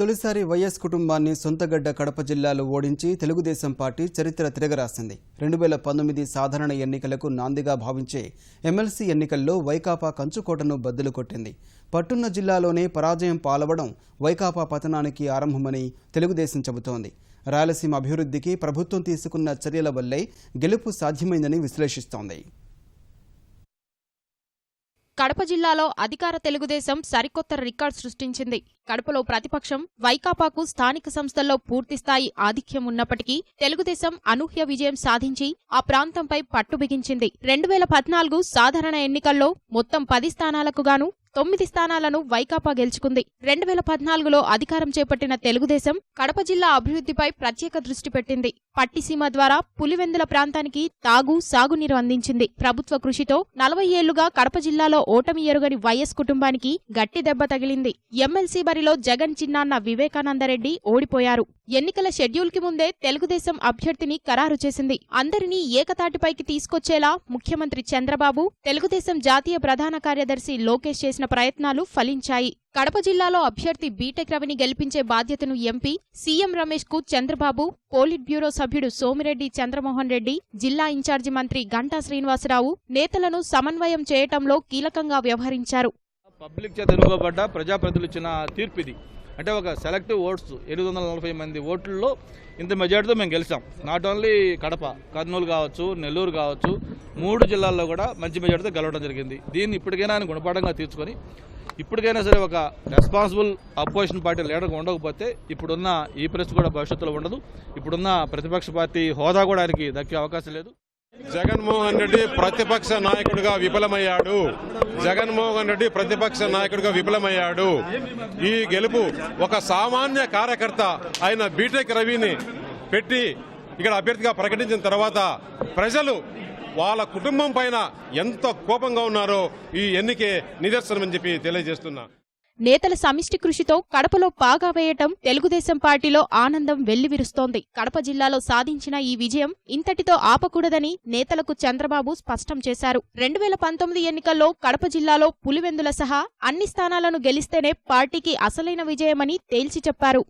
తొలిసారి వైఎస్ కుటుంబాన్ని సొంతగడ్డ కడప జిల్లాలో ఓడించి తెలుగుదేశం పార్టీ చరిత్ర తిరగరాసింది. 2019 సాధారణ ఎన్నికలకు నాందిగా భావించే ఎమ్మెల్సీ ఎన్నికల్లో వైకాపా కంచుకోటను బద్దలు కొట్టింది. పట్టున్న జిల్లాలోనే పరాజయం పాలవడం వైకాపా పతనానికి ఆరంభమని తెలుగుదేశం చెబుతోంది. రాయలసీమ అభివృద్ధికి ప్రభుత్వం తీసుకున్న చర్యల వల్లే గెలుపు సాధ్యమైందని విశ్లేషిస్తోంది. కడప జిల్లాలో అధికార తెలుగుదేశం సరికొత్త రికార్డు సృష్టించింది. కడపలో ప్రతిపక్షం వైకాపాకు స్థానిక సంస్థల్లో పూర్తిస్థాయి ఆధిక్యం ఉన్నప్పటికీ తెలుగుదేశం అనూహ్య విజయం సాధించి ఆ ప్రాంతంపై పట్టు బిగించింది. 2014 సాధారణ ఎన్నికల్లో మొత్తం 10 స్థానాలకు గాను 9 స్థానాలను వైకాపా గెలుచుకుంది. 2014లో అధికారం చేపట్టిన తెలుగుదేశం కడప జిల్లా అభివృద్ధిపై ప్రత్యేక దృష్టి పెట్టింది. పట్టిసీమ ద్వారా పులివెందుల ప్రాంతానికి తాగు సాగునీరు అందించింది. ప్రభుత్వ కృషితో 40 ఏళ్లుగా కడప జిల్లాలో ఓటమి ఎరుగని వైఎస్ కుటుంబానికి గట్టి దెబ్బ తగిలింది. ఎమ్మెల్సీ బరిలో జగన్ చిన్నాన్న వివేకానందరెడ్డి ఓడిపోయారు. ఎన్నికల షెడ్యూల్ కి ముందే తెలుగుదేశం అభ్యర్థిని ఖరారు చేసింది. అందరినీ ఏకతాటిపైకి తీసుకొచ్చేలా ముఖ్యమంత్రి చంద్రబాబు, తెలుగుదేశం జాతీయ ప్రధాన కార్యదర్శి లోకేష్ చేసిన ప్రయత్నాలు ఫలించాయి. కడప జిల్లాలో అభ్యర్థి బీటెక్ రవిని గెలిపించే బాధ్యతను ఎంపీ సీఎం రమేష్ కు చంద్రబాబు, పోలిట్ బ్యూరో సభ్యుడు సోమిరెడ్డి చంద్రమోహన్ రెడ్డి, జిల్లా ఇన్ఛార్జి మంత్రి గంటా శ్రీనివాసరావు నేతలను సమన్వయం చేయటంలో కీలకంగా వ్యవహరించారు. పబ్లిక్ చేత ఎన్నుకోబడ్డ ప్రజాప్రతినిధులు ఇచ్చిన తీర్పు ఇది. అంటే ఒక సెలెక్టివ్ ఓట్స్ 840 మంది ఓట్లలో ఇంత మెజార్టీతో మేము గెలిచాం. నాట్ ఓన్లీ కడప, కర్నూలు కావచ్చు, నెల్లూరు కావచ్చు, 3 జిల్లాల్లో కూడా మంచి మెజార్టీతో గెలవడం జరిగింది. దీన్ని ఇప్పటికైనా ఆయన గుణపాఠంగా తీర్చుకొని ఇప్పటికైనా సరే ఒక రెస్పాన్సిబుల్ అపోజిషన్ పార్టీ లీడర్గా ఉండకపోతే ఇప్పుడున్న ఈ పరిస్థితి కూడా భవిష్యత్తులో ఉండదు. ఇప్పుడున్న ప్రతిపక్ష పార్టీ హోదా కూడా ఆయనకి దక్కే అవకాశం లేదు. జగన్మోహన్ రెడ్డి ప్రతిపక్ష నాయకుడిగా విఫలమయ్యాడు. ఈ గెలుపు ఒక సామాన్య కార్యకర్త ఆయన బీటెక్ రవిని పెట్టి ఇక్కడ అభ్యర్థిగా ప్రకటించిన తర్వాత ప్రజలు వాళ్ళ కుటుంబం పైన ఎంత కోపంగా ఉన్నారో ఈ ఎన్నికే నిదర్శనమని చెప్పి తెలియజేస్తున్నా. నేతల సమిష్టి కృషితో కడపలో పాగా వేయటం తెలుగుదేశం పార్టీలో ఆనందం వెల్లివిరుస్తోంది. కడప జిల్లాలో సాధించిన ఈ విజయం ఇంతటితో ఆపకూడదని నేతలకు చంద్రబాబు స్పష్టం చేశారు. 2019 ఎన్నికల్లో కడప జిల్లాలో పులివెందుల సహా అన్ని స్థానాలను గెలిస్తేనే పార్టీకి అసలైన విజయమని తేల్చి చెప్పారు.